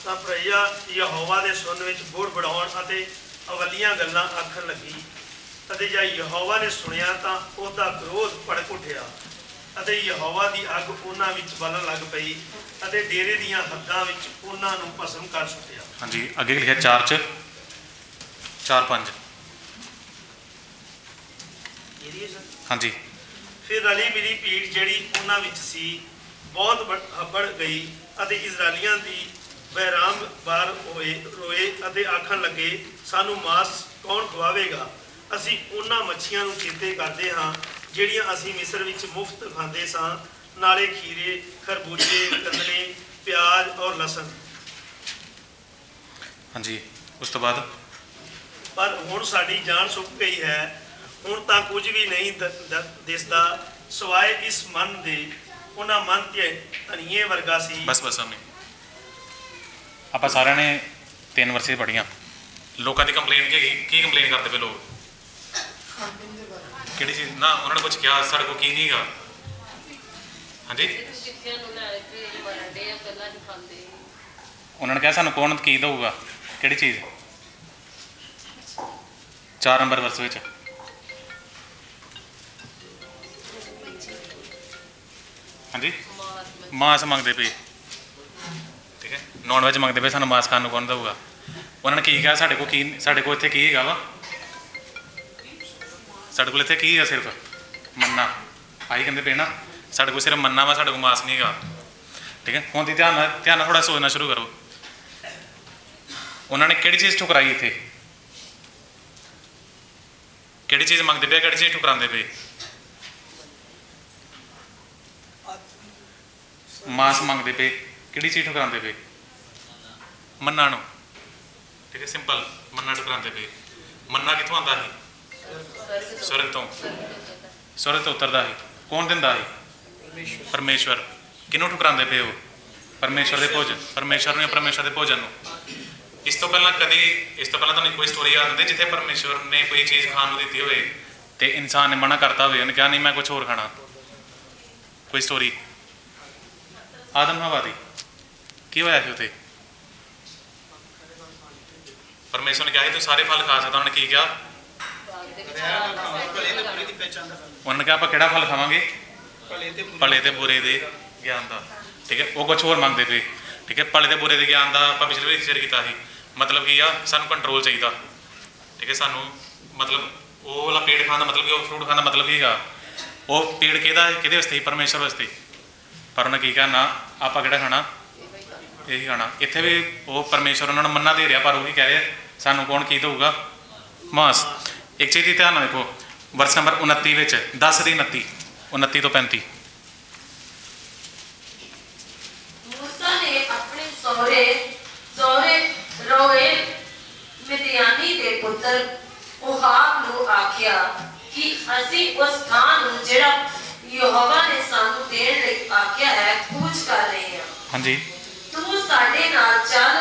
ਤਾਂ ਪ੍ਰਜਾ ਯਹੋਵਾ ਦੇ ਸੁਣਨ ਵਿੱਚ ਬੁੜ ਬੜਾਉਣ ਅਤੇ ਅਵਲੀਆਂ ਗੱਲਾਂ ਆਖਣ ਲੱਗੀ। ਅਤੇ ਜਦ ਯਹੋਵਾ ਨੇ ਸੁਣਿਆ ਤਾਂ ਉਹਦਾ ਵਿਰੋਧ ਭੜਕ ਉੱਠਿਆ ਅਤੇ ਯਹੋਵਾ ਦੀ ਅੱਗ ਉਹਨਾਂ ਵਿੱਚ ਬਲਣ ਲੱਗ ਪਈ ਅਤੇ ਡੇਰੇ ਦੀਆਂ ਹੱਦਾਂ ਵਿੱਚ ਉਹਨਾਂ ਨੂੰ ਭਸਮ ਕਰ ਸੁੱਟਿਆ। ਹਾਂਜੀ, ਅੱਗੇ ਲਿਖਿਆ 4:5। ਹਾਂਜੀ। ਫਿਰ ਰਲੀ ਮਿਲੀ ਭੀੜ ਜਿਹੜੀ ਉਹਨਾਂ ਵਿੱਚ ਸੀ ਬਹੁਤ ਹੱਬੜ ਗਈ ਅਤੇ ਇਜ਼ਰਾਈਲੀਆਂ ਦੀ ਬੇਰਾਮਬਾਰ ਰੋਏ ਅਤੇ ਆਖਣ ਲੱਗੇ, ਸਾਨੂੰ ਮਾਸ ਕੌਣ ਖਵਾਵੇਗਾ? ਅਸੀਂ ਉਹਨਾਂ ਮੱਛੀਆਂ ਨੂੰ ਚੇਤੇ ਕਰਦੇ ਹਾਂ ਜਿਹੜੀਆਂ ਅਸੀਂ ਮਿਸਰ ਵਿੱਚ ਮੁਫਤ ਖਾਂਦੇ ਸਾਂ, ਨਾਲੇ ਖੀਰੇ, ਖਰਬੂਜੇ, ਗੰਦਲੇ, ਪਿਆਜ਼ ਔਰ ਲਸਣ। ਹਾਂਜੀ, ਉਸ ਤੋਂ ਬਾਅਦ ਪਰ ਹੁਣ ਸਾਡੀ ਜਾਨ ਸੁੱਕ ਗਈ ਹੈ, ਹੁਣ ਤਾਂ ਕੁਝ ਵੀ ਨਹੀਂ ਦਿਸਦਾ ਸਿਵਾਏ ਇਸ ਮਨ ਦੇ। ਉਹਨਾਂ ਮਨ ਤੇ ਧਨੀਏ ਵਰਗਾ ਸੀ। ਬਸ ਸਾਹਮਣੇ ਆਪਾਂ ਸਾਰਿਆਂ ਨੇ 3 ਵਰਸੇ ਪੜ੍ਹੀਆਂ। ਲੋਕਾਂ ਦੀ ਕੰਪਲੇਂਟ ਕੀ ਕੰਪਲੇਂਟ ਕਰਦੇ ਪਏ ਲੋਕ? ਕਿਹੜੀ ਚੀਜ਼ ਨਾ ਉਹਨਾਂ ਨੇ ਕੁਝ ਕਿਹਾ ਸਾਡੇ ਕੋਲ ਕੀ ਨਹੀਂ ਹੈਗਾ? ਹਾਂਜੀ, ਉਹਨਾਂ ਨੇ ਕਿਹਾ ਸਾਨੂੰ ਕੌਣ ਕੀ ਦਊਗਾ? ਕਿਹੜੀ ਚੀਜ਼? 4 ਨੰਬਰ ਵਰਸ ਵਿੱਚ ਹਾਂਜੀ ਮਾਸ ਮੰਗਦੇ ਪਏ, ਠੀਕ ਹੈ, ਨੌਨ ਵੈਜ ਮੰਗਦੇ ਪਏ, ਸਾਨੂੰ ਮਾਸ ਖਾਣ ਨੂੰ ਕੌਣ ਦਊਗਾ? ਉਹਨਾਂ ਨੇ ਕੀ ਕਿਹਾ? ਸਾਡੇ ਕੋਲ ਇੱਥੇ ਕੀ ਹੈਗਾ ਵਾ? ਸਾਡੇ ਕੋਲ ਇੱਥੇ ਕੀ ਹੈ? ਸਿਰਫ ਮੰਨਾ। ਆਹੀ ਕਹਿੰਦੇ ਪਏ ਨਾ, ਸਾਡੇ ਕੋਲ ਸਿਰਫ ਮੰਨਾ ਵਾ, ਸਾਡੇ ਕੋਲ ਮਾਸ ਨਹੀਂ ਹੈਗਾ। ਠੀਕ ਹੈ, ਹੁਣ ਦੀ ਧਿਆਨ ਨਾਲ ਥੋੜਾ ਸੋਚਣਾ ਸ਼ੁਰੂ ਕਰੋ। ਉਹਨਾਂ ਨੇ ਕਿਹੜੀ ਚੀਜ਼ ਠੁਕਰਾਈ ਇੱਥੇ? ਕਿਹੜੀ ਚੀਜ਼ ਮੰਗਦੇ ਪਏ, ਕਿਹੜੀ ਚੀਜ਼ ਠੁਕਰਾਉਂਦੇ ਪਏ? ਮਾਸ ਮੰਗਦੇ ਪਏ, ਕਿਹੜੀ ਚੀਜ਼ ਠੁਕਰਾਉਂਦੇ ਪਏ? ਮੰਨਾ ਨੂੰ। ਠੀਕ ਹੈ, ਸਿੰਪਲ ਮੰਨਾ ਠੁਕਰਾਉਂਦੇ ਪਏ। ਮੰਨਾ ਕਿੱਥੋਂ ਆਉਂਦਾ ਸੀ? ਸਵਰਗ ਤੋਂ। ਸਵਰਗ ਤੋਂ ਉਤਰਦਾ ਸੀ। ਕੌਣ ਦਿੰਦਾ ਸੀ? ਪਰਮੇਸ਼ਵਰ। ਕਿਹਨੂੰ ਠੁਕਰਾਉਂਦੇ ਪਏ ਉਹ? ਪਰਮੇਸ਼ਵਰ ਦੇ ਭੋਜਨ, ਪਰਮੇਸ਼ਵਰ ਨੂੰ, ਪਰਮੇਸ਼ਵਰ ਦੇ ਭੋਜਨ ਨੂੰ। ਇਸ ਤੋਂ ਪਹਿਲਾਂ ਤੁਹਾਨੂੰ ਕੋਈ ਸਟੋਰੀ ਯਾਦ ਆਉਂਦੀ ਜਿੱਥੇ ਪਰਮੇਸ਼ਵਰ ਨੇ ਕੋਈ ਚੀਜ਼ ਖਾਣ ਨੂੰ ਦਿੱਤੀ ਹੋਵੇ ਤੇ ਇਨਸਾਨ ਨੇ ਮਨਾ ਕਰਤਾ ਹੋਵੇ, ਉਹਨੇ ਕਿਹਾ ਨਹੀਂ ਮੈਂ ਕੁਛ ਹੋਰ ਖਾਣਾ? ਕੋਈ ਸਟੋਰੀ? ਆਦਮ ਹਵਾ ਦੀ ਕੀ ਹੋਇਆ ਸੀ ਉੱਥੇ? ਪਰਮੇਸ਼ਵਰ ਨੇ ਕਿਹਾ ਸੀ ਤੂੰ ਸਾਰੇ ਫਲ ਖਾ ਸਕਦਾ। ਉਹਨੇ ਕੀ ਕਿਹਾ? ਉਹਨਾਂ ਨੇ ਕਿਹਾ ਆਪਾਂ ਕਿਹੜਾ ਫਲ ਖਾਵਾਂਗੇ? ਭਲੇ ਤੇ ਬੁਰੇ ਦੇ ਗਿਆਨ ਦਾ। ਠੀਕ ਹੈ, ਉਹ ਕੁਛ ਹੋਰ ਮੰਗਦੇ ਪਏ। ਠੀਕ ਹੈ, ਭਲੇ ਤੇ ਬੁਰੇ ਦੇ ਗਿਆਨ ਦਾ ਆਪਾਂ ਪਿਛਲੇ ਵਾਰ ਸ਼ੇਅਰ ਕੀਤਾ ਸੀ। ਮਤਲਬ ਕੀ ਆ? ਸਾਨੂੰ ਕੰਟਰੋਲ ਚਾਹੀਦਾ। ਠੀਕ ਹੈ, ਸਾਨੂੰ ਮਤਲਬ ਉਹ ਵਾਲਾ ਪੇੜ ਖਾਣ ਦਾ ਮਤਲਬ ਕਿ ਉਹ ਫਰੂਟ ਖਾਣ ਦਾ ਮਤਲਬ ਕੀ ਹੈਗਾ? ਉਹ ਪੇੜ ਕਿਹਦੇ ਵਾਸਤੇ ਸੀ? ਪਰਮੇਸ਼ਵਰ ਵਾਸਤੇ। ਪਰ ਉਹਨੇ ਕੀ ਕਰਨਾ? ਆਪਾਂ ਕਿਹੜਾ ਖਾਣਾ? ਇਹੀ ਖਾਣਾ। ਇੱਥੇ ਵੀ ਉਹ ਪਰਮੇਸ਼ਵਰ ਉਹਨਾਂ ਨੂੰ ਮੰਨਾ ਦੇ ਰਿਹਾ, ਪਰ ਉਹ ਕੀ ਕਹਿ ਰਿਹਾ? ਸਾਨੂੰ ਕੌਣ ਕੀ ਦਊਗਾ? ਮਾਸ। ਇੱਕ ਚੀਜ਼ ਦੀ ਧਿਆਨ ਨਾਲ ਦੇਖੋ, ਵਰਸ ਨੰਬਰ 29 ਵਿੱਚ 10 ਦੀ 29 ਤੋਂ 35। ਮੂਸਾ ਨੇ ਆਪਣੇ ਸਹੁਰੇ ਰੋਏ ਮਿਦਿਆਨੀ ਦੇ ਪੁੱਤਰ ਉਹਹਾਬ ਨੂੰ ਆਖਿਆ ਕਿ ਅਸੀਂ ਉਸ ਥਾਂ ਨੂੰ ਜਿਹੜਾ ਯਹੋਵਾ ਨੇ ਸਾਨੂੰ ਦੇਣ ਲਈ ਆਖਿਆ ਹੈ ਕੂਚ ਕਰ ਰਹੇ ਹਾਂ। ਹਾਂਜੀ। ਤੂੰ ਸਾਡੇ ਨਾਲ ਚੱਲ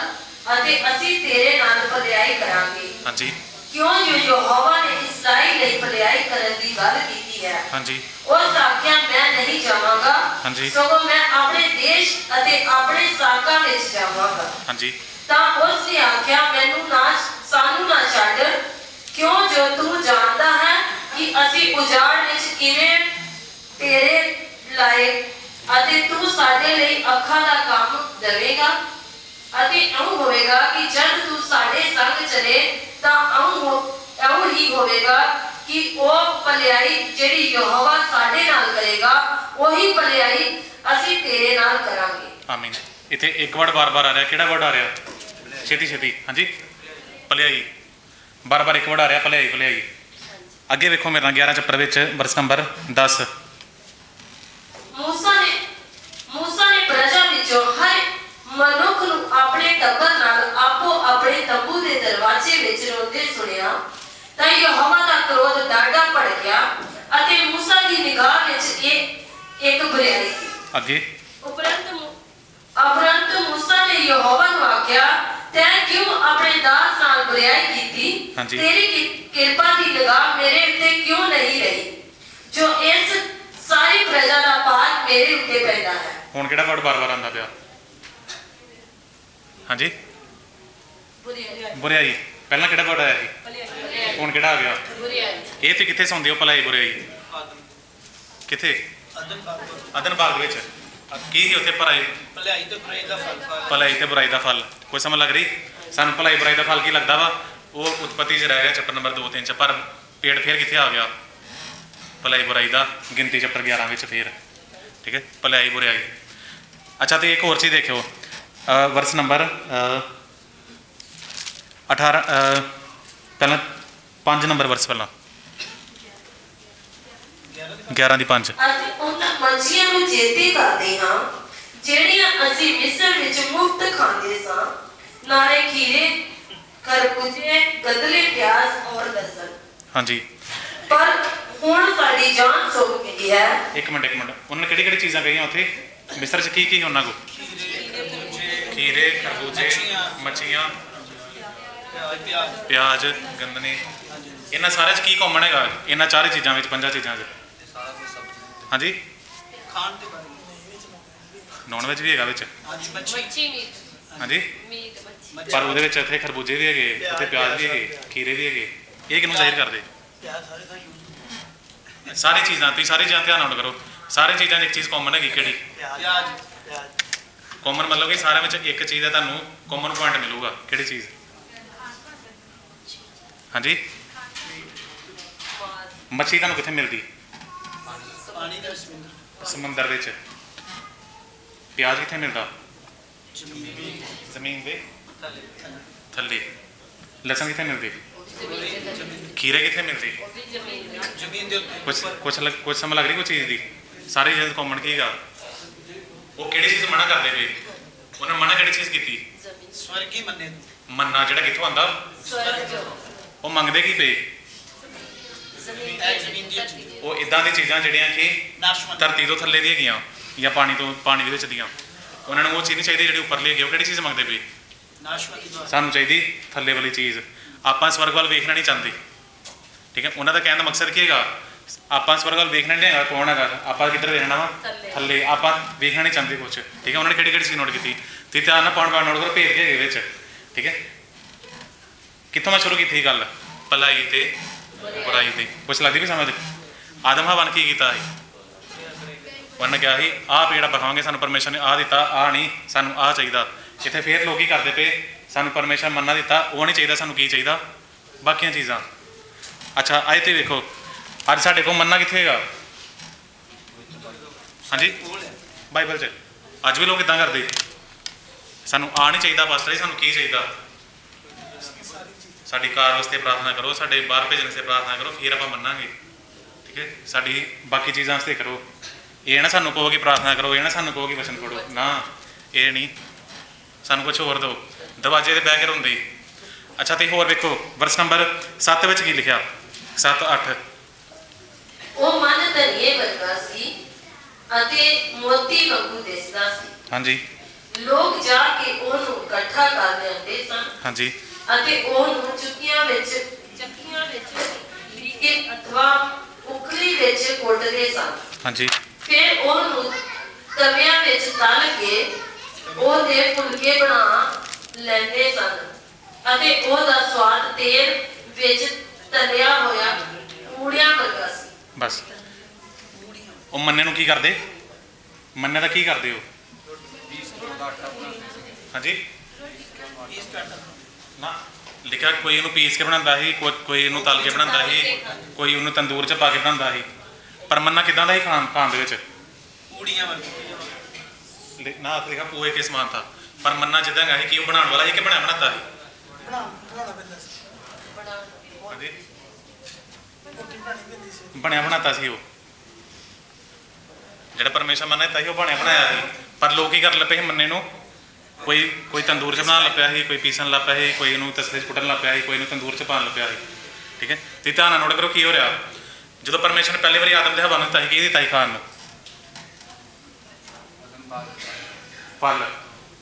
ਅਤੇ ਅਸੀਂ ਤੇਰੇ ਨਾਲ ਭਲਾਈ ਕਰਾਂਗੇ। ਹਾਂਜੀ। ਕਿਉਂ ਜੋ ਯਹੋਵਾ ਨੇ ਇਸਰਾਏਲ ਲਈ ਭਲਾਈ ਕਰਨ ਦੀ ਗੱਲ ਕੀਤੀ ਹੈ। ਹਾਂਜੀ। ਉਸ ਆਖਿਆ ਮੈਂ ਨਹੀਂ ਜਾਵਾਂਗਾ, ਹਾਂਜੀ। ਸਗੋਂ ਮੈਂ ਆਪਣੇ ਦੇਸ਼ ਅਤੇ ਆਪਣੇ ਸਾਕਾਂ ਵਿੱਚ ਜਾਵਾਂਗਾ। ਹਾਂਜੀ। ਤਾਂ ਉਸ ਨੇ ਆਖਿਆ ਸਾਨੂੰ ਨਾ ਛੱਡ, ਕਿਉਂ ਜੋ ਤੂੰ ਜਾਣਦਾ ਹੈ ਕਿ ਅਸੀਂ ਉਜਾੜ ਵਿੱਚ ਕਿਵੇਂ ਤੇਰੇ ਲਾਏ ਅਤੇ ਤੂੰ ਸਾਡੇ ਲਈ ਅੱਖਾਂ ਦਾ ਕੰਮ ਦੇਵੇਗਾ। ਅਤੇ ਇਉਂ ਹੋਵੇਗਾ ਕਿ ਜਦ ਤੂੰ ਸਾਡੇ ਸੰਗ ਚਲੇ ਤਾਂ ਇਉਂ ਹੀ ਹੋਵੇਗਾ ਕਿ ਉਹ ਭਲਾਈ ਜਿਹੜੀ ਯਹੋਵਾ ਸਾਡੇ ਨਾਲ ਕਰੇਗਾ ਉਹੀ ਭਲਾਈ ਅਸੀਂ ਤੇਰੇ ਨਾਲ ਕਰਾਂਗੇ। ਆਮੀਨ। ਇੱਥੇ ਇੱਕ ਵਰਡ ਬਾਰ-ਬਾਰ ਆ ਰਿਹਾ। ਕਿਹੜਾ ਵਰਡ ਆ ਰਿਹਾ? ਛੇਤੀ। ਹਾਂਜੀ, ਭਲਾਈ। ਬਾਰ-ਬਾਰ ਇੱਕ ਵਰਡ ਆ ਰਿਹਾ, ਭਲਾਈ। ਅੱਗੇ ਵੇਖੋ ਮੇਰੇ ਨਾਲ 11 ਚੈਪਟਰ ਵਿੱਚ ਵਰਸ ਨੰਬਰ 10। ਮੂਸਾ ਨੇ ਪ੍ਰਜਾ ਵਿੱਚੋਂ ਹਰ ਮਨੁੱਖ ਨੂੰ ਆਪਣੇ ਟੱਬਰ ਨਾਲ ਆਪੋ ਆਪਣੇ ਤੰਬੂ ਦੇ ਦਰਵਾਜ਼ੇ ਵਿੱਚ ਰੋਂਦੇ ਸੁਣਿਆ ਤਾਂ ਯਹੋਵਾ ਦਾ ਕ੍ਰੋਧ ਡਾਢਾ ਭੜਕਿਆ ਅਤੇ ਮੂਸਾ ਦੀ ਨਿਗਾਹ ਵਿੱਚ ਇਹ ਇੱਕ ਬੁਰਾਈ ਸੀ। ਅੱਗੇ ਉਪਰੰਤ ਮੂਸਾ ਨੇ ਯਹੋਵਾ ਨੂੰ ਆਖਿਆ, ਤੈਂ ਕਿਉਂ ਆਪਣੇ ਦਾਸ ਨਾਲ ਬੁਰਾਈ ਕੀਤੀ? ਤੇਰੀ ਕਿਰਪਾ ਦੀ ਨਿਗਾਹ ਮੇਰੇ ਉੱਤੇ ਕਿਉਂ ਨਹੀਂ ਰਹੀ, ਜੋ ਇਸ ਸਾਰੀ ਪ੍ਰਜਾ ਦਾ ਭਾਰ ਮੇਰੇ ਉੱਤੇ ਪੈਂਦਾ ਹੈ। ਹੁਣ ਕਿਹੜਾ ਵਰਡ ਬਾਰ-ਬਾਰ ਆਉਂਦਾ ਪਿਆ? ਹਾਂਜੀ ਬੁਰੀਆਈ ਬੁਰਿਆਈ। ਪਹਿਲਾਂ ਕਿਹੜਾ ਵਰਡ ਆਇਆ ਸੀ, ਹੁਣ ਕਿਹੜਾ ਆ ਗਿਆ? ਬੁਰੀਆਈ ਇਹ ਤੇ ਕਿੱਥੇ ਸੌਂਦੇ ਹੋ ਭਲਾਈ ਬੁਰਿਆਈ? ਕਿੱਥੇ? ਅਦਨ ਬਾਗ ਦੇ ਵਿੱਚ। ਕੀ ਸੀ ਉੱਥੇ? ਭਲਾਈ ਭਲਾਈ ਤੇ ਬੁਰਾਈ ਦਾ ਫਲ ਭਲਾਈ ਤੇ ਬੁਰਾਈ ਦਾ ਫਲ। ਕੋਈ ਸਮਝ ਲੱਗ ਰਹੀ? ਸਾਨੂੰ ਭਲਾਈ ਬੁਰਾਈ ਦਾ ਫਲ ਕੀ ਲੱਗਦਾ ਵਾ? ਉਹ ਉਤਪਤੀ 'ਚ ਰਹਿ ਗਿਆ ਚੈਪਟਰ ਨੰਬਰ 2 3 'ਚ, ਪਰ ਪੇੜ ਫੇਰ ਕਿੱਥੇ ਆ ਗਿਆ? ਭਲਾਈ ਬੁਰਾਈ ਦਾ ਗਿਣਤੀ ਚੈਪਟਰ 11 ਵਿੱਚ ਫੇਰ। ਠੀਕ ਹੈ, ਭਲਾਈ ਬੁਰਾਈ। ਅੱਛਾ, ਤੇ ਇੱਕ ਹੋਰ ਚੀਜ਼ ਦੇਖਿਓ, ਵਰਸ ਨੰਬਰ 18 ਪਹਿਲਾਂ 5 ਨੰਬਰ ਵਰਸ, ਪਹਿਲਾਂ 11 ਦੀ 5। ਅਸੀਂ ਉਹਨਾਂ ਮੰਝੀਆਂ ਨੂੰ ਚੇਤੇ ਕਰਦੇ ਹਾਂ ਜਿਹੜੀਆਂ ਅਸੀਂ ਮਿਸਰ ਵਿੱਚ ਮੁਫਤ ਖਾਂਦੇ ਸਾਂ, ਨਾਲੇ ਖੀਰੇ, ਖਰਬੂਜੇ, ਗੰਧਲੇ, ਪਿਆਜ਼ ਔਰ ਲਸਣ। ਹਾਂਜੀ, ਪਰ ਹੁਣ ਸਾਡੀ ਜਾਨ ਸੁੱਕ ਗਈ ਹੈ। ਇੱਕ ਮਿੰਟ ਉਹਨਾਂ ਨੇ ਕਿਹੜੀ ਕਿਹੜੀ ਚੀਜ਼ਾਂ ਕਹੀਆਂ ਉੱਥੇ? ਮਿਸਰ 'ਚ ਕੀ ਉਹਨਾਂ ਕੋਲ? ਖੀਰੇ, ਖਰਬੂਜੇ, ਮੱਛੀਆਂ, ਪਿਆਜ਼, ਗੰਦਲੇ। ਇਹਨਾਂ ਸਾਰਿਆਂ 'ਚ ਕੀ ਕਾਮਨ ਹੈਗਾ ਇਹਨਾਂ ਚਾਰੇ ਚੀਜ਼ਾਂ ਵਿੱਚ, 5 ਚੀਜ਼ਾਂ 'ਚ? ਹਾਂਜੀ, ਖਾਣ ਦੇ ਬਾਰੇ ਨੌਨ ਵੈਜ ਵੀ ਹੈਗਾ ਵਿੱਚ। ਹਾਂਜੀ ਮੱਛੀ ਮੀਟ ਹਾਂਜੀ, ਮੀਟ ਮੱਛੀ। ਪਰ ਉਹਦੇ ਵਿੱਚ ਇੱਥੇ ਖਰਬੂਜੇ ਵੀ ਹੈਗੇ, ਉੱਥੇ ਪਿਆਜ਼ ਵੀ ਹੈਗੇ, ਖੀਰੇ ਵੀ ਹੈਗੇ। ਇਹ ਕਿਹਨੂੰ ਜ਼ਾਹਿਰ ਕਰਦੇ? ਸਾਰੇ ਦਾ ਯੂਜ਼ ਸਾਰੀ ਚੀਜ਼ਾਂ, ਤੁਸੀਂ ਸਾਰੀ ਚੀਜ਼ਾਂ ਧਿਆਨ ਨਾਲ ਕਰੋ। ਸਾਰੀ ਚੀਜ਼ਾਂ 'ਚ ਇੱਕ ਚੀਜ਼ ਕਾਮਨ ਹੈਗੀ, ਕਿਹੜੀ? ਪਿਆਜ਼ ਕਾਮਨ ਮਤਲਬ ਕਿ ਸਾਰਿਆਂ ਵਿੱਚ ਇੱਕ ਚੀਜ਼ ਦਾ ਤੁਹਾਨੂੰ ਕਾਮਨ ਪੁਆਇੰਟ ਮਿਲੂਗਾ। ਕਿਹੜੀ ਚੀਜ਼? ਹਾਂਜੀ, ਮੱਛੀ ਤੁਹਾਨੂੰ ਕਿੱਥੇ ਮਿਲਦੀ? ਪਾਣੀ ਦਾ ਸਮੁੰਦਰ ਸਮੁੰਦਰ ਵਿੱਚ। ਪਿਆਜ਼ ਕਿੱਥੇ ਮਿਲਦਾ? ਜ਼ਮੀਨ ਜ਼ਮੀਨ ਦੇ ਥੱਲੇ ਥੱਲੇ। ਲਸਣ ਕਿੱਥੇ ਮਿਲਦੀ? ਖੀਰੇ ਕਿੱਥੇ ਮਿਲਦੀ? ਜ਼ਮੀਨ ਦੇ ਉੱਤੇ ਕੁਛ ਸਮਝ ਲੱਗ ਰਹੀ ਕੋਈ ਚੀਜ਼ ਦੀ? ਸਾਰੀ ਚੀਜ਼ ਕਾਮਨ ਕੀ ਹੈਗਾ? ਉਹ ਕਿਹੜੀ ਚੀਜ਼ ਮਨਾ ਕਰਦੇ ਪਏ? ਉਹਨਾਂ ਮਨਾ ਕਿਹੜੀ ਚੀਜ਼ ਕੀਤੀ? ਸਵਰਗੀ ਮੰਨੇ ਮੰਨਾ ਜਿਹੜਾ ਕਿੱਥੋਂ ਆਂਦਾ? ਉਹ ਮੰਗਦੇ ਕੀ ਪਏ? ਜ਼ਮੀਨ ਦੀ ਉਹ ਇਦਾਂ ਦੀ ਚੀਜ਼ਾਂ ਜਿਹੜੀਆਂ ਕਿ ਨਾਸ਼ਵੰਤ ਧਰਤੀ ਤੋਂ ਥੱਲੇ ਦੀ ਹੈਗੀਆਂ ਜਾਂ ਪਾਣੀ ਦੇ ਵਿੱਚ ਦੀਆਂ। ਉਹਨਾਂ ਨੂੰ ਉਹ ਚੀਜ਼ ਨਹੀਂ ਚਾਹੀਦੀ ਜਿਹੜੀ ਉੱਪਰ ਲੈ ਗਈ। ਉਹ ਕਿਹੜੀ ਚੀਜ਼ ਮੰਗਦੇ ਪਏ? ਨਾਸ਼ਵੰਤੀ ਸਾਨੂੰ ਚਾਹੀਦੀ ਥੱਲੇ ਵਾਲੀ ਚੀਜ਼। ਆਪਾਂ ਸਵਰਗ ਵੱਲ ਵੇਖਣਾ ਨਹੀਂ ਚਾਹੁੰਦੇ। ਠੀਕ ਹੈ, ਉਹਨਾਂ ਦਾ ਕਹਿਣ ਦਾ ਮਕਸਦ ਕੀ ਹੈਗਾ? ਆਪਾਂ ਸਵਰਗ ਵੱਲ ਵੇਖਣਾ ਨਹੀਂ ਹੈਗਾ। ਕੌਣ ਹੈਗਾ? ਆਪਾਂ ਕਿੱਧਰ ਵੇਖਣਾ ਵਾ? ਥੱਲੇ। ਆਪਾਂ ਵੇਖਣਾ ਨਹੀਂ ਚਾਹੁੰਦੇ ਕੁਛ। ਠੀਕ ਹੈ, ਉਹਨਾਂ ਨੇ ਕਿਹੜੀ ਕਿਹੜੀ ਚੀਜ਼ ਨੋਟ ਕੀਤੀ? ਤੇ ਧਿਆਨ ਨਾਲ ਪਾਉਣ ਨੋਟ ਕਰੋ, ਭੇਦ ਕੇ ਹੈਗੇ ਵਿੱਚ। ਠੀਕ ਹੈ, ਕਿੱਥੋਂ ਮੈਂ ਸ਼ੁਰੂ ਕੀਤੀ ਗੱਲ? ਭਲਾਈ ਤੇ ਬੁਰਾਈ ਤੇ। ਕੁਛ ਲੱਗਦੀ ਵੀ ਸਮਝ? ਆਦਮ ਹਵਾ ਨੇ ਕੀ ਕੀਤਾ ਸੀ? ਉਹਨੇ ਕਿਹਾ ਸੀ ਆਹ ਪੇੜ ਆਪਾਂ ਖਾਵਾਂਗੇ, ਸਾਨੂੰ ਪਰਮੇਸ਼ਰ ਨੇ ਆਹ ਦਿੱਤਾ, ਆਹ ਨਹੀਂ, ਸਾਨੂੰ ਆਹ ਚਾਹੀਦਾ। ਇੱਥੇ ਫੇਰ ਲੋਕ ਕੀ ਕਰਦੇ ਪਏ? ਸਾਨੂੰ ਪਰਮੇਸ਼ਰ ਮੰਨਾ ਦਿੱਤਾ, ਉਹ ਨਹੀਂ ਚਾਹੀਦਾ, ਸਾਨੂੰ ਕੀ ਚਾਹੀਦਾ? ਬਾਕੀਆਂ ਚੀਜ਼ਾਂ। ਅੱਛਾ, ਅੱਜ ਤੇ ਵੇਖੋ, ਅੱਜ ਸਾਡੇ ਕੋਲ ਮੰਨਾ ਕਿੱਥੇ ਹੈਗਾ? ਹਾਂਜੀ, ਬਾਈਬਲ 'ਚ। ਅੱਜ ਵੀ ਲੋਕ ਇੱਦਾਂ ਕਰਦੇ, ਸਾਨੂੰ ਆਹ ਨਹੀਂ ਚਾਹੀਦਾ, ਪਾਸਟਰ ਜੀ ਸਾਨੂੰ ਕੀ ਚਾਹੀਦਾ? ਸਾਡੀ ਕਾਰ ਵਾਸਤੇ ਪ੍ਰਾਰਥਨਾ ਕਰੋ, ਸਾਡੇ ਬਾਹਰ ਭੇਜਣ ਵਾਸਤੇ ਪ੍ਰਾਰਥਨਾ ਕਰੋ, ਫਿਰ ਆਪਾਂ ਮੰਨਾਂਗੇ। ਠੀਕ ਹੈ, ਸਾਡੀ ਬਾਕੀ ਚੀਜ਼ਾਂ ਵਾਸਤੇ ਕਰੋ। ਇਹ ਨਾ ਸਾਨੂੰ ਕਹੋ ਕਿ ਪ੍ਰਾਰਥਨਾ ਕਰੋ, ਇਹ ਨਾ ਸਾਨੂੰ ਕਹੋ ਕਿ ਵਚਨ ਪੜ੍ਹੋ। ਨਾ, ਇਹ ਨਹੀਂ, ਸਾਨੂੰ ਕੁਛ ਹੋਰ ਦਿਓ। ਦਰਵਾਜ਼ੇ ਤੇ ਬਹਿ ਕੇ ਰੋਂਦੇ। ਅੱਛਾ, ਤੇ ਹੋਰ ਵੇਖੋ ਵਰਸ ਨੰਬਰ 7 ਵਿੱਚ ਕੀ ਲਿਖਿਆ? 7 8। ਉਹ ਮਨ ਧਨੀਏ ਵਰਗਾ ਸੀ ਅਤੇ ਮੋਤੀ ਵਾਂਗੂ ਦਿਸਦਾ ਸੀ। ਹਾਂਜੀ ਲੋਕ ਜਾ ਕੇ ਉਹਨੂੰ ਇਕੱਠਾ ਕਰ ਲੈਂਦੇ ਸਨ ਹਾਂਜੀ ਅਤੇ ਉਹਨੂੰ ਚੱਕੀਆਂ ਵਿੱਚ ਲੀਕੇ ਅਥਵਾ ਉਖਲੀ ਵਿੱਚ ਕੁੱਟਦੇ ਸਨ। ਹਾਂਜੀ ਫਿਰ ਉਹਨੂੰ ਤਵਿਆਂ ਵਿੱਚ ਤਲ ਕੇ ਉਹਦੇ ਫੁਲਕੇ ਬਣਾ ਲੈਂਦੇ ਸਨ ਅਤੇ ਉਹਦਾ ਸਵਾਦ ਤੇਲ ਵਿੱਚ ਤਲਿਆ ਹੋਇਆ ਪੂੜਿਆਂ ਵਰਗਾ ਸੀ। ਬਸ। ਉਹ ਮੰਨੇ ਨੂੰ ਕੀ ਕਰਦੇ? ਮੰਨੇ ਦਾ ਕੀ ਕਰਦੇ ਹੋ? ਹਾਂਜੀ ਨਾ, ਲਿਖਿਆ ਕੋਈ ਇਹਨੂੰ ਪੀਸ ਕੇ ਬਣਾਉਂਦਾ ਸੀ, ਕੋਈ ਇਹਨੂੰ ਤਲ ਕੇ ਬਣਾਉਂਦਾ ਸੀ, ਕੋਈ ਉਹਨੂੰ ਤੰਦੂਰ 'ਚ ਪਾ ਕੇ ਬਣਾਉਂਦਾ ਸੀ। ਪਰ ਮੰਨਾ ਕਿੱਦਾਂ ਦਾ ਸੀ ਖਾਣ ਦੇ ਵਿੱਚ? ਪੂੜੀਆਂ ਨਾ ਲਿਖਿਆ ਪੋਹੇ ਕੇ ਸਮਾਨ ਥਾ, ਪਰ ਮੰਨਾ ਜਿੱਦਾਂ ਹੈਗਾ ਸੀ ਕਿ ਉਹ ਬਣਾਉਣ ਵਾਲਾ ਸੀ ਕਿ ਬਣਾਇਆ ਬਣਾਤਾ ਸੀ? ਹਾਂਜੀ, ਬਣਿਆ ਬਣਾਤਾ ਸੀ। ਉਹ ਜਿਹੜਾ ਪਰਮੇਸ਼ਰ ਮੰਨਾ ਦਿੱਤਾ ਸੀ ਉਹ ਬਣਿਆ ਬਣਾਇਆ ਸੀ। ਪਰ ਲੋਕ ਕੀ ਕਰਨ ਲੱਗ ਪਏ ਸੀ ਮੰਨੇ ਨੂੰ? ਕੋਈ ਤੰਦੂਰ 'ਚ ਬਣਾਉਣ ਲੱਗ ਪਿਆ ਸੀ, ਕੋਈ ਪੀਸਣ ਲੱਗ ਪਿਆ ਸੀ, ਕੋਈ ਇਹਨੂੰ ਤਸਲੇ 'ਚ ਕੁੱਟਣ ਲੱਗ ਪਿਆ ਸੀ, ਕੋਈ ਇਹਨੂੰ ਤੰਦੂਰ 'ਚ ਪਾਉਣ ਲੱਗ ਪਿਆ ਸੀ। ਠੀਕ ਹੈ, ਤੇ ਧਿਆਨ ਨਾਲ ਨੋਟ ਕਰੋ ਕੀ ਹੋ ਰਿਹਾ। ਜਦੋਂ ਪਰਮੇਸ਼ਰ ਨੇ ਪਹਿਲੀ ਵਾਰੀ ਆਦਮ ਦੇ ਹਵਾ ਨੂੰ ਦਿੱਤਾ ਸੀ, ਕੀ ਦਿੱਤਾ ਸੀ ਖਾਣ ਨੂੰ? ਫਲ।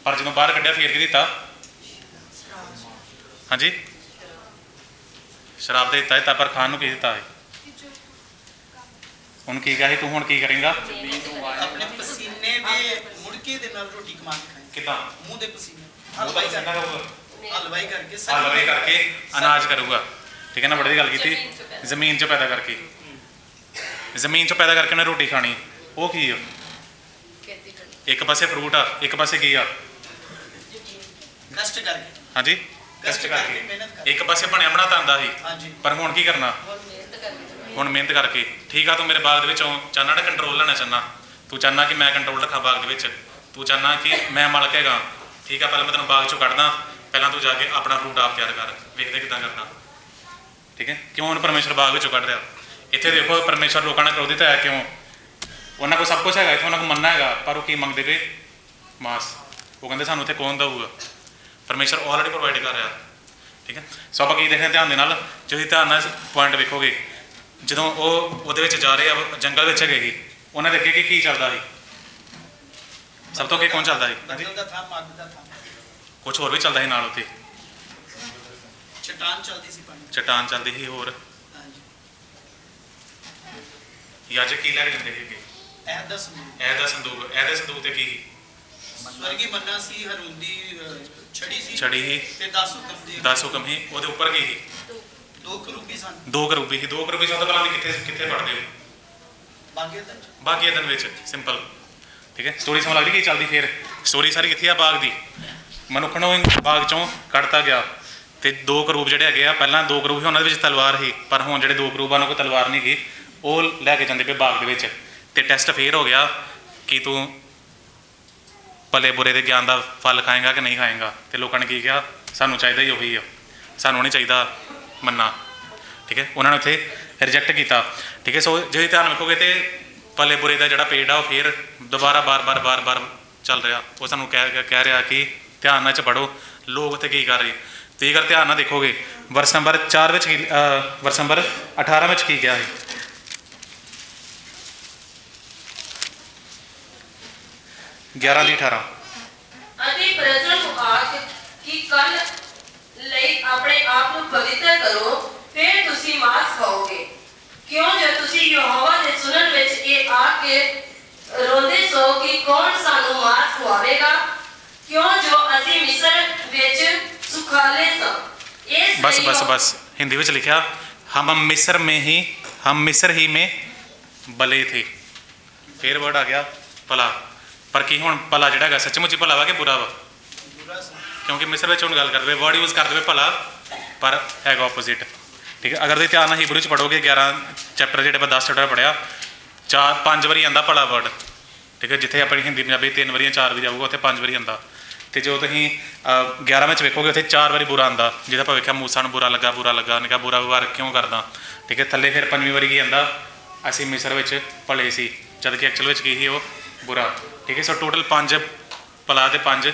ਪਰ ਜਦੋਂ ਬਾਹਰ ਕੱਢਿਆ ਫੇਰ ਕੀ ਦਿੱਤਾ? ਹਾਂਜੀ, ਸ਼ਰਾਬ ਦੇ ਦਿੱਤਾ, ਪਰ ਖਾਣ ਨੂੰ ਕੀ ਦਿੱਤਾ ਹੈ? ਹੁਣ ਕੀ ਕਹੇ ਤੂੰ? ਹੁਣ ਕੀ ਕਰੇਂਗਾ? ਆਪਣੇ ਪਸੀਨੇ ਦੇ ਮੁੜਕੇ ਦੇ ਨਾਲ ਰੋਟੀ ਕਮਾ ਕੇ ਖਾਏ। ਕਿਦਾਂ ਮੂੰਹ ਦੇ ਪਸੀਨੇ ਹਲਵਾਈ ਕਰਕੇ ਹਲਵਾਈ ਕਰਕੇ ਅਨਾਜ ਕਰੂਗਾ, ਠੀਕ ਹੈ ਨਾ, ਬੜੀ ਗੱਲ ਕੀਤੀ। ਜ਼ਮੀਨ 'ਚ ਪੈਦਾ ਕਰਕੇ, ਜ਼ਮੀਨ 'ਚ ਪੈਦਾ ਕਰਕੇ ਉਹਨੇ ਰੋਟੀ ਖਾਣੀ, ਉਹ ਕੀ ਆ? ਇੱਕ ਪਾਸੇ ਫਰੂਟ ਆ, ਇੱਕ ਪਾਸੇ ਕੀ ਆ? ਕਸ਼ਟ ਕਰਕੇ, ਹਾਂਜੀ ਕਸ਼ਟ ਕਰਕੇ। ਇੱਕ ਪਾਸੇ ਬਣਿਆ ਬਣਾਤਾ ਆਂਦਾ ਸੀ, ਹਾਂਜੀ, ਪਰ ਹੁਣ ਕੀ ਕਰਨਾ? ਹੁਣ ਮਿਹਨਤ ਕਰਕੇ। ਠੀਕ ਆ, ਤੂੰ ਮੇਰੇ ਬਾਗ ਦੇ ਵਿੱਚੋਂ ਚਾਹੁੰਦਾ ਨਾ ਕੰਟਰੋਲ ਲੈਣਾ ਚਾਹੁੰਦਾ, ਤੂੰ ਚਾਹੁੰਦਾ ਕਿ ਮੈਂ ਕੰਟਰੋਲ ਰੱਖਾਂ ਬਾਗ ਦੇ ਵਿੱਚ, ਤੂੰ ਚਾਹੁੰਦਾ ਕਿ ਮੈਂ ਮਾਲਕ ਹੈਗਾ, ਠੀਕ ਆ, ਪਹਿਲਾਂ ਮੈਂ ਤੈਨੂੰ ਬਾਗ 'ਚੋਂ ਕੱਢਦਾ, ਪਹਿਲਾਂ ਤੂੰ ਜਾ ਕੇ ਆਪਣਾ ਫਰੂਟ ਆਪ ਤਿਆਰ ਕਰ, ਵੇਖਦੇ ਕਿੱਦਾਂ ਕਰਨਾ, ਠੀਕ ਹੈ। ਕਿਉਂ ਹੁਣ ਪਰਮੇਸ਼ਰ ਬਾਗ ਵਿੱਚੋਂ ਕੱਢ ਰਿਹਾ? ਇੱਥੇ ਦੇਖੋ ਪਰਮੇਸ਼ਰ ਲੋਕਾਂ ਨਾਲ ਕ੍ਰੋਧਿਤ ਹੈ, ਕਿਉਂ? ਉਹਨਾਂ ਕੋਲ ਸਭ ਕੁਝ ਹੈਗਾ, ਇੱਥੇ ਉਹਨਾਂ ਕੋਲ ਮੰਨਣਾ ਹੈਗਾ, ਪਰ ਉਹ ਕੀ ਮੰਗਦੇ ਪਏ? ਮਾਸ। ਉਹ ਕਹਿੰਦੇ ਸਾਨੂੰ ਇੱਥੇ ਕੌਣ ਦਊਗਾ? ਪਰਮੇਸ਼ਰ ਆਲਰੇਡੀ ਪ੍ਰੋਵਾਈਡ ਕਰ ਰਿਹਾ, ਠੀਕ ਹੈ। ਸੋ ਆਪਾਂ ਕੀ ਦੇਖਦੇ ਧਿਆਨ ਦੇ ਨਾਲ, ਜੇ ਤੁਸੀਂ ਧਿਆਨ ਨਾਲ ਪੁਆਇੰਟ ਵੇਖੋਗੇ, ਜਦੋਂ ਉਹ ਉਹਦੇ ਵਿੱਚ ਜਾ ਰਹੇ ਆ, ਜੰਗਲ ਵਿੱਚ ਹੈਗੇ ਸੀ, ਉਹਨਾਂ ਦੇ ਅੱਗੇ ਕੀ ਚੱਲਦਾ ਸੀ? ਸਭ ਤੋਂ ਅੱਗੇ ਕੌਣ ਚੱਲਦਾ ਸੀ? ਬੱਦਲ ਦਾ ਥੰਮ, ਅੱਗ ਦਾ ਥੰਮ, ਕੁਛ ਹੋਰ ਵੀ ਚੱਲਦਾ ਸੀ ਨਾਲ ਉੱਥੇ, ਚਟਾਨ ਚੱਲਦੀ ਸੀ, ਪਾਣੀ, ਚਟਾਨ ਚੱਲਦੀ ਸੀ, ਹੋਰ ਹਾਂਜੀ, ਯਾਜਕ ਕੀ ਲੈ ਕੇ ਜਾਂਦੇ ਸੀਗੇ? ਇਹ ਦਾ ਸੰਦੂਕ, ਇਹਦਾ ਸੰਦੂਕ। ਇਹਦੇ ਸੰਦੂਕ ਤੇ ਕੀ ਸੀ? ਸਵਰਗੀ ਮੰਨਾ ਸੀ, ਹਰੂਨ ਦੀ ਛੜੀ ਸੀ, ਛੜੀ ਸੀ, ਤੇ 10 ਹੁਕਮ ਦੀ 10 ਹੁਕਮ ਸੀ। ਉਹਦੇ ਉੱਪਰ ਕੀ ਸੀ? 2 ਕਰੂਬੀ ਸਨ, 2 ਕਰੂਬੀ ਸੀ। 2 ਕਰੂਬੀ ਸਭ ਤੋਂ ਪਹਿਲਾਂ ਕਿੱਥੇ ਪੜਦੇ ਹੋ? ਬਾਗੇ ਦਾ ਬਾਕੀ ਦਿਨ ਵਿੱਚ, ਸਿੰਪਲ, ਠੀਕ ਹੈ। ਸਟੋਰੀ ਸਮਝ ਲੱਗਦੀ ਕੀ ਚੱਲਦੀ? ਫਿਰ ਸਟੋਰੀ ਸਾਰੀ ਕਿੱਥੇ ਆ? ਬਾਗ ਦੀ। ਮਨੁੱਖ ਨੂੰ ਬਾਗ ਚੋਂ ਕੱਢਤਾ ਗਿਆ, ਤੇ 2 ਕਰੂਬ ਜਿਹੜੇ ਹੈਗੇ ਆ, ਪਹਿਲਾਂ 2 ਕਰੂਬ ਸੀ, ਉਹਨਾਂ ਦੇ ਵਿੱਚ ਤਲਵਾਰ ਸੀ, ਪਰ ਹੁਣ ਜਿਹੜੇ 2 ਕਰੂਬਾਂ ਨੂੰ ਕੋਈ ਤਲਵਾਰ ਨਹੀਂ ਗਈ, ਉਹ ਲੈ ਕੇ ਜਾਂਦੇ ਪਏ ਬਾਗ ਦੇ ਵਿੱਚ। ਤੇ ਟੈਸਟ ਫੇਰ ਹੋ ਗਿਆ ਕਿ ਤੂੰ ਭਲੇ ਬੁਰੇ ਦੇ ਗਿਆਨ ਦਾ ਫਲ ਖਾਏਗਾ ਕਿ ਨਹੀਂ ਖਾਏਗਾ। ਤੇ ਲੋਕਾਂ ਨੇ ਕੀ ਕਿਹਾ? ਸਾਨੂੰ ਚਾਹੀਦਾ ਹੀ ਉਹੀ ਆ, ਸਾਨੂੰ ਨਹੀਂ ਚਾਹੀਦਾ ਮੰਨਾ, ਠੀਕ ਹੈ। ਉਹਨਾਂ ਨੇ ਉੱਥੇ ਰਿਜੈਕਟ ਕੀਤਾ, ਠੀਕ ਹੈ। ਸੋ ਜੇ ਧਿਆਨ ਰੱਖੋਗੇ ਤੇ ਭਲੇ ਬੁਰੇ ਦਾ ਜਿਹੜਾ ਪੇੜ ਆ, ਉਹ ਫਿਰ ਦੁਬਾਰਾ ਬਾਰ-ਬਾਰ ਚੱਲ ਰਿਹਾ। ਉਹ ਸਾਨੂੰ ਕਹਿ ਰਿਹਾ ਕਿ ਧਿਆਨ ਨਾਲ ਚ ਪੜੋ, ਲੋਕ ਉੱਥੇ ਕੀ ਕਰ ਰਹੇ। ਤੁਸੀਂ ਅਗਰ ਧਿਆਨ ਨਾਲ ਦੇਖੋਗੇ, ਵਰਸ ਨੰਬਰ 4 ਵਿੱਚ ਵਰਸ ਨੰਬਰ 18 ਵਿੱਚ ਕੀ ਕਿਹਾ ਹੈ? 11-18 ਅਤੇ ਪ੍ਰਜਾ ਨੂੰ ਆਖ ਕਿ ਕੱਲ ਲਈ ਆਪਣੇ ਆਪ ਨੂੰ ਪਵਿੱਤਰ ਕਰੋ, ਫਿਰ ਤੁਸੀਂ ਮਾਸ ਖਾਓਗੇ। ਕਿਉਂ ਜੋ ਤੁਸੀਂ ਯਹੋਵਾ ਦੇ ਸੁਣਨ ਵਿੱਚ ਇਹ ਆ ਕੇ ਰੋਂਦੇ ਸੋ ਕਿ ਕੌਣ ਸਾਨੂੰ ਮਾਸ ਖਵਾਵੇਗਾ, ਕਿਉਂ ਜੋ ਅਸੀਂ ਮਿਸਰ ਵਿੱਚ ਸੁਖਾਲੇ ਸਾਂ। ਇਸ बस हिंदी में लिखा, हम मिस्र ही में भले थे। फिर वर्ड आ गया भला। पर की हुण भला जिहड़ा है सचमुच ही भला वा कि बुरा वा? बुरा सी, क्योंकि मिस्र में हुण गल करदे वर्ड यूज़ करदे भला, पर हैगा ऑपोजिट, ठीक है। अगर तुसीं ध्यान नाल हिब्रू च पढ़ोगे 11 चैप्टर जिहड़े 10 चैप्टर पढ़िया, 4-5 वारी आंदा भला वर्ड, ठीक है। जिथे अपनी हिंदी पंजाबी 3 वारी 4 भी जाऊगा, उत्थे 5 वारी आंदा। तो जो तुसीं 11 में वेखोगे उत्थे 4 वारी बुरा आंदा, जिहदा आपां वेखिया मूसा नूं बुरा लगा उन्हें कहा बुरा व्यवहार क्यों करदा, ठीक है। थल्ले फिर 5वीं वारी की आंदा, असीं मिस्र विच भले सी, जबकि एक्चुअल विच की ही वो बुरा, ठीक है। सो टोटल 5 भला ते 5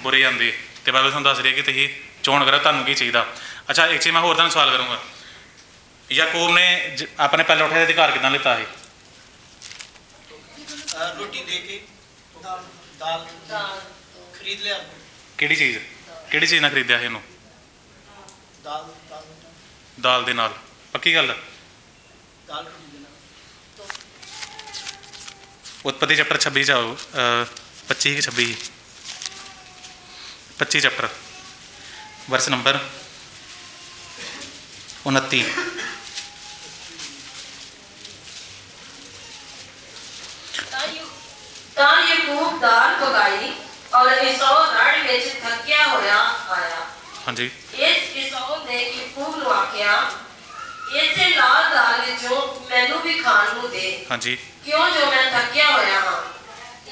बुरे आंदे। तो बाइबल तुहानूं दस रही है कि तुसीं चोण करो तुहानूं की चाहीदा। अच्छा, एक चीज़ मैं होर तुहानूं सवाल करूँगा, याकूब ने अपने पहले उठे अधिकार किदां लिता है? रोटी दे के दाल खरीद लिया, किहड़ी चीज़ ना खरीदिया है इहनूं? दाल दे नाल। पक्की गल? दाल रोटी दे नाल। उत्पत्ति चैप्टर 26 जाओ, 25 कि 26 25 चैप्टर वर्स नंबर 29। ਤਾਂ ਯਾਕੂਬ ਦਾਲ ਪਕਾਈ ਔਰ ਈਸੋ ਰੜ ਵਿੱਚ ਥੱਕਿਆ ਹੋਇਆ ਆਇਆ। ਹਾਂਜੀ। ਇਸ ਈਸੋ ਨੇ ਯਾਕੂਬ ਨੂੰ ਆਖਿਆ, ਇਸੇ ਲਾਲ ਦਾਲ ਵਿੱਚੋਂ ਮੈਨੂੰ ਵੀ ਖਾਣ ਨੂੰ ਦੇ। ਹਾਂਜੀ। ਕਿਉਂ ਜੋ ਮੈਂ ਥੱਕਿਆ ਹੋਇਆ ਹਾਂ।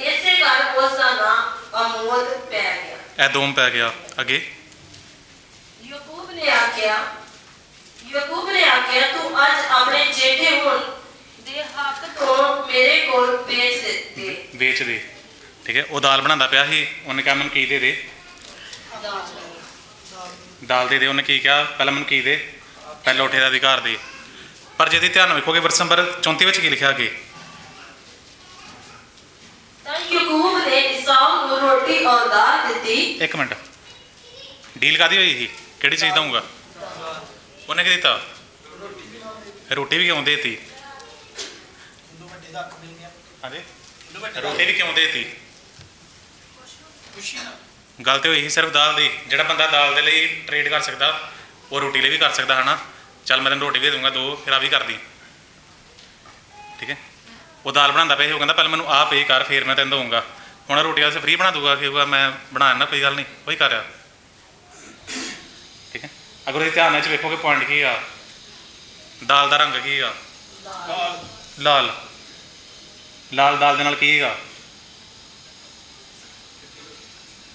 ਇਸੇ ਕਰ ਉਸ ਦਾ ਨਾਮ ਅਮੋਦ ਪੈ ਗਿਆ। ਐਦੋਮ ਪੈ ਗਿਆ। ਅੱਗੇ ਯਾਕੂਬ ਨੇ ਆਖਿਆ ਤੂੰ ਅੱਜ ਆਪਣੇ ਜੇਠੇ ਹੋਣ ਦੇ ਹੱਕ ਤੋਂ ਮੇਰੇ ਕੋਲ ਵੇਚ ਦੇ, ਠੀਕ ਹੈ। ਉਹ ਦਾਲ ਬਣਾਉਂਦਾ ਪਿਆ ਸੀ, ਉਹਨੇ ਕਿਹਾ ਮੈਨੂੰ ਕੀ ਦੇ ਦਾਲ ਦੇ। ਉਹਨੇ ਕੀ ਕਿਹਾ? ਪਹਿਲਾਂ ਮੈਨੂੰ ਕੀ ਦੇ? ਪਹਿਲਾਂ ਉਠੇ ਦਾ ਅਧਿਕਾਰ ਦੇ। ਪਰ ਜੇ ਧਿਆਨ ਨਾਲ ਵੇਖੋਗੇ ਵਰਸ ਨੰਬਰ 34 ਵਿੱਚ ਕੀ ਲਿਖਿਆ ਅੱਗੇ? ਤਾਂ ਯਾਕੂਬ ਨੇ ਈਸਾਓ ਨੂੰ ਰੋਟੀ ਔਰ ਦਾਲ ਦਿੱਤੀ। ਇੱਕ ਮਿੰਟ, ਡੀਲ ਕਾਦੀ ਹੋਈ ਸੀ? ਕਿਹੜੀ ਚੀਜ਼ ਦਊਂਗਾ? ਉਹਨੇ ਕੀ ਦਿੱਤਾ? ਰੋਟੀ ਵੀ ਕਿਉਂ ਦੇਤੀ? ਵੱਡੇ ਦਾ ਹੱਕ ਮਿਲ ਗਿਆ। ਹਾਂਜੀ, ਰੋਟੀ ਵੀ ਕਿਉਂ ਦੇਤੀ? ਖੁਸ਼ੀ ਨਾਲ ਗੱਲ ਤੇ ਹੋਈ ਸੀ ਸਿਰਫ ਦਾਲ ਦੀ। ਜਿਹੜਾ ਬੰਦਾ ਦਾਲ ਦੇ ਲਈ ਟ੍ਰੇਡ ਕਰ ਸਕਦਾ ਉਹ ਰੋਟੀ ਲਈ ਵੀ ਕਰ ਸਕਦਾ ਹੈ ਨਾ। ਚੱਲ ਮੈਂ ਤੈਨੂੰ ਰੋਟੀ ਵੀ ਦੇ ਦੂੰਗਾ 2, ਫਿਰ ਆ ਵੀ ਕਰਦੀ, ਠੀਕ ਹੈ। ਉਹ ਦਾਲ ਬਣਾਉਂਦਾ ਪਿਆ ਸੀ, ਉਹ ਕਹਿੰਦਾ ਪਹਿਲਾਂ ਮੈਨੂੰ ਆਹ ਪੇ ਕਰ ਫਿਰ ਮੈਂ ਤੈਨੂੰ ਦਊਂਗਾ। ਹੁਣ ਰੋਟੀ ਵਾਸਤੇ ਫ੍ਰੀ ਬਣਾ ਦੂਗਾ ਕਿ ਮੈਂ ਬਣਾ ਨਾ, ਕੋਈ ਗੱਲ ਨਹੀਂ, ਉਹੀ ਕਰ ਰਿਹਾ, ਠੀਕ ਹੈ। ਅਗਰ ਤੁਸੀਂ ਧਿਆਨ ਨਾਲ ਵੇਖੋਗੇ ਪੁਆਇੰਟ ਕੀ ਆ, ਦਾਲ ਦਾ ਰੰਗ ਕੀ ਆ, ਲਾਲ। ਲਾਲ ਦਾਲ ਦੇ ਨਾਲ ਕੀ ਹੈਗਾ,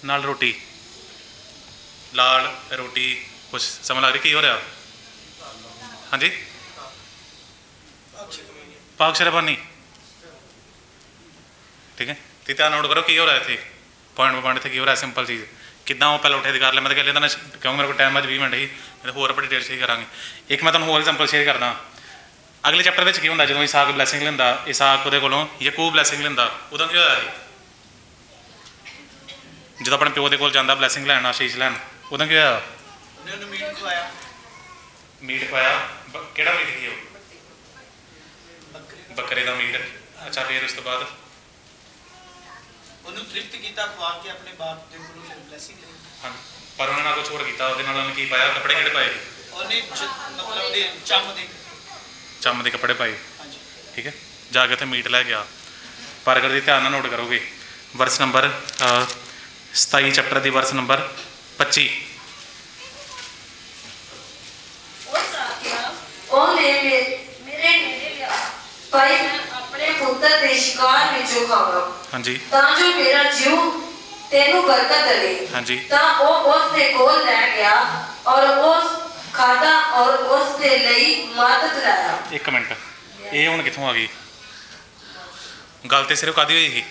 ਨਾਲ ਰੋਟੀ, ਲਾਲ ਰੋਟੀ। ਕੁਛ ਸਮਝ ਲੱਗ ਰਹੀ ਕੀ ਹੋ ਰਿਹਾ? ਹਾਂਜੀ, ਪਾਕ ਸ਼ਰਬਾਨੀ, ਠੀਕ ਹੈ। ਤੇ ਧਿਆਨ ਨੋਟ ਕਰੋ ਕੀ ਹੋ ਰਿਹਾ ਇੱਥੇ, ਪੁਆਇੰਟ ਇੱਥੇ ਕੀ ਹੋ ਰਿਹਾ। ਸਿੰਪਲ ਚੀਜ਼ ਕਿੱਦਾਂ ਉਹ ਪਹਿਲਾਂ ਉੱਠੇ ਦੀ ਕਰ ਲਿਆ। ਮੈਂ ਤਾਂ ਕਹਿ ਲਿਆ ਕਿਉਂਕਿ ਮੇਰੇ ਕੋਲ ਟਾਈਮ ਅੱਜ 20 ਮਿੰਟ ਹੀ, ਹੋਰ ਆਪਾਂ ਡਿਟੇਲ ਸ਼ੇਅਰ ਕਰਾਂਗੇ। ਇੱਕ ਮੈਂ ਤੁਹਾਨੂੰ ਹੋਰ ਐਗਜ਼ਾਮਪਲ ਸ਼ੇਅਰ ਕਰਦਾ। ਅਗਲੇ ਚੈਪਟਰ ਵਿੱਚ ਕੀ ਹੁੰਦਾ, ਜਦੋਂ ਇਸਾਕ ਬਲੈਸਿੰਗ ਲੈਂਦਾ, ਇਸਾਕ ਉਹਦੇ ਕੋਲੋਂ ਯਾਕੂਬ ਬਲੈਸਿੰਗ ਲੈਂਦਾ, ਉਦੋਂ ਕੀ ਹੋਇਆ ਸੀ? ਜਦੋਂ ਆਪਣੇ ਪਿਓ ਦੇ ਕੋਲ ਜਾਂਦਾ ਬਲੈਸਿੰਗ ਲੈਣ, ਆਸ਼ੀਸ਼ ਲੈਣ, ਉਦੋਂ ਕੀ ਹੋਇਆ? ਉਹਨੇ ਉਹਨੂੰ ਮੀਟ ਖਵਾਇਆ। ਮੀਟ ਖਵਾਇਆ। ਕਿਹੜਾ ਮੀਟ ਸੀ ਉਹ? ਬੱਕਰੇ ਦਾ ਮੀਟ। ਅੱਛਾ, ਫਿਰ ਉਸ ਤੋਂ ਬਾਅਦ ਉਹਨੂੰ ਤ੍ਰਿਪਤ ਕੀਤਾ ਖਵਾ ਕੇ ਆਪਣੇ ਬਾਪ ਦੇ ਕੋਲੋਂ ਫਿਰ ਬਲੈਸਿੰਗ ਲਈ। ਹਾਂ, ਪਰ ਉਹਨੇ ਨਾਲ ਕੁਛ ਹੋਰ ਕੀਤਾ। ਉਹਦੇ ਨਾਲ ਉਹਨੇ ਕੀ ਪਾਇਆ? ਕੱਪੜੇ ਕਿਹੜੇ ਪਾਏ? ਉਹਨੇ ਮਤਲਬ ਉਹਦੇ ਚੰਮ ਦੇ ਕੱਪੜੇ ਪਾਏ, ਹਾਂਜੀ, ਠੀਕ ਹੈ। ਜਾ ਕੇ ਉੱਥੇ ਮੀਟ ਲੈ ਗਿਆ। ਪਰ ਅਗਰ ਤੁਸੀਂ ਧਿਆਨ ਨਾਲ ਨੋਟ ਕਰੋਗੇ ਵਰਸ ਨੰਬਰ 27 ਚੈਪਟਰ ਦੀ ਵਰਸ ਨੰਬਰ 25। ਉਸ ਆਖਿਆ, ਉਹਨੇ ਮੇਰੇ ਨੇੜੇ ਲਿਆ, ਭਾਈ ਮੈਂ ਆਪਣੇ ਪੁੱਤਰ ਦੇ ਸ਼ਿਕਾਰ ਵਿੱਚੋਂ ਖਾਵਾਂ, ਹਾਂਜੀ ਤਾਂ ਜੋ ਮੇਰਾ ਜੀਉ ਤੈਨੂੰ ਬਰਕਤ ਦੇਵੇ। ਹਾਂਜੀ। ਤਾਂ ਉਹ ਉਸ ਦੇ ਕੋਲ ਲੈ ਗਿਆ ਔਰ ਉਸ ਖਾਦਾ ਔਰ ਉਸ ਦੇ ਲਈ ਮਦਦ ਲਾਇਆ। ਇੱਕ ਮਿੰਟ, ਇਹ ਹੁਣ ਕਿੱਥੋਂ ਆ ਗਈ ਗੱਲ? ਤੇ ਸਿਰਫ ਕਾਹਦੀ ਹੋਈ ਸੀ?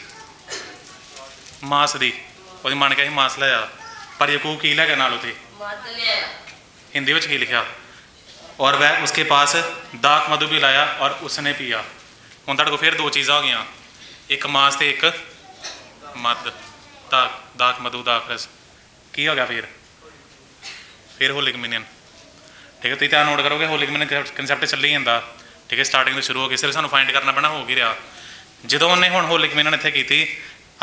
ਮਾਸ ਦੀ। ਉਹਦੀ ਮੰਨ ਕੇ ਅਸੀਂ ਮਾਸ ਲਿਆ, ਪਰ ਯਾਕੂਬ ਕੀ ਲੈ ਗਿਆ ਨਾਲ ਉੱਥੇ? ਮਦਦ ਲਿਆ। हिंदी में की लिखा, और वह उसके पास दाख मधु भी लाया और उसने पिया। हुण तुहाडे कोल फिर 2 चीज़ां हो गई, एक मास ते एक मद। दाख मधु दाख रस की हो गया? फिर होली कम्यूनियन, ठीक है। तुसीं ध्यान नोट करोगे होली कम्यूनियन कंसैप्ट चली जाता, ठीक है। स्टार्टिंग तो शुरू हो गई, सिर्फ सानूं फाइंड करना पैना हो की रहा। ਜਦੋਂ ਉਹਨੇ ਹੁਣ ਹੋਲੀ ਕਮਿਊਨਨ ਇੱਥੇ ਕੀਤੀ,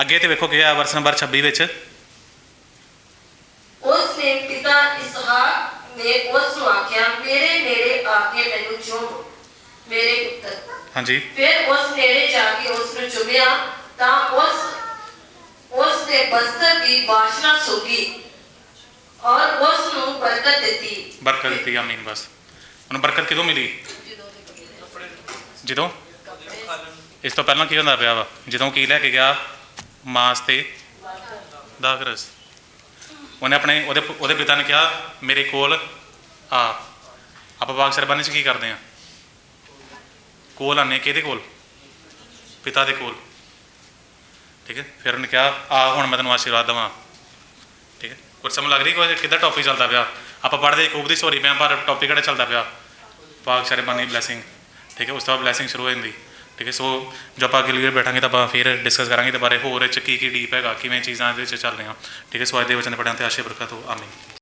ਅੱਗੇ ਤੇ ਵੇਖੋ ਕੀ ਆ ਵਰਸ ਨੰਬਰ 26 ਵਿੱਚ। ਉਸ ਨੇ ਪਿਤਾ ਇਸਹਾਕ ਨੇ ਉਸ ਨੂੰ ਆਖਿਆ, ਮੇਰੇ ਨੇੜੇ ਆ ਕੇ ਮੈਨੂੰ ਚੁੰਮ ਮੇਰੇ ਪੁੱਤਰ। ਹਾਂਜੀ। ਫਿਰ ਉਸ ਨੇੜੇ ਜਾ ਕੇ ਉਸ ਨੂੰ ਚੁੰਮਿਆ ਤਾਂ ਉਸ ਦੇ ਬਸਤਰ ਦੀ ਬਾਸ਼ਨਾ ਸੁੱਕੀ ਔਰ ਉਸ ਨੂੰ ਬਰਕਤ ਦਿੱਤੀ। ਬਰਕਤ ਦਿੱਤੀ, ਆਮੀਨ। ਬਸ ਉਹਨੂੰ ਬਰਕਤ ਕਿਦੋਂ ਮਿਲੀ? ਜਦੋਂ ਇਸ ਤੋਂ ਪਹਿਲਾਂ ਕੀ ਹੁੰਦਾ ਪਿਆ ਵਾ? ਜਦੋਂ ਕੀ ਲੈ ਕੇ ਗਿਆ? ਮਾਸ ਤੇ ਦਾਖ ਰਸ। ਉਹਨੇ ਆਪਣੇ ਉਹਦੇ ਪਿਤਾ ਨੇ ਕਿਹਾ ਮੇਰੇ ਕੋਲ ਆ। ਆਪਾਂ ਬਾਗ ਸਰਬਾਨੀ 'ਚ ਕੀ ਕਰਦੇ ਹਾਂ? ਕੋਲ ਆਨੇ, ਕਿਹਦੇ ਕੋਲ? ਪਿਤਾ ਦੇ ਕੋਲ, ਠੀਕ ਹੈ। ਫਿਰ ਉਹਨੇ ਕਿਹਾ ਆ ਹੁਣ ਮੈਂ ਤੈਨੂੰ ਆਸ਼ੀਰਵਾਦ ਦੇਵਾਂ, ਠੀਕ ਹੈ। ਕੁਝ ਸਮਝ ਲੱਗ ਰਹੀ ਕੋਈ ਕਿੱਦਾਂ ਟੌਪਿਕ ਚੱਲਦਾ ਪਿਆ? ਆਪਾਂ ਪੜ੍ਹਦੇ ਯਾਕੂਬ ਦੀ ਸਟੋਰੀ ਪਿਆ, ਪਰ ਟੌਪਿਕ ਕਿਹੜਾ ਚੱਲਦਾ ਪਿਆ? ਬਾਗ ਸਰਬਾਨੀ ਬਲੈਸਿੰਗ, ਠੀਕ ਹੈ। ਉਸ ਤੋਂ ਬਾਅਦ ਬਲੈਸਿੰਗ ਸ਼ੁਰੂ ਹੋ ਜਾਂਦੀ, ਠੀਕ ਹੈ। ਸੋ ਜੋ ਆਪਾਂ ਅਗਲੀ ਵਾਰ ਬੈਠਾਂਗੇ ਤਾਂ ਆਪਾਂ ਫਿਰ ਡਿਸਕਸ ਕਰਾਂਗੇ ਇਹਦੇ ਬਾਰੇ, ਹੋਰ ਇਹ 'ਚ ਕੀ ਡੀਪ ਹੈਗਾ, ਕਿਵੇਂ ਚੀਜ਼ਾਂ ਇਹਦੇ ਵਿੱਚ ਚੱਲ ਰਹੀਆਂ, ਠੀਕ ਹੈ। ਸੋ ਅੱਜ ਦੇ ਵਚਨ ਪੜ੍ਹਿਆਂ ਤੇ ਆਸ਼ੀਰਵਾਦ ਬਰਕਤ ਹੋ, ਆਮੀਨ।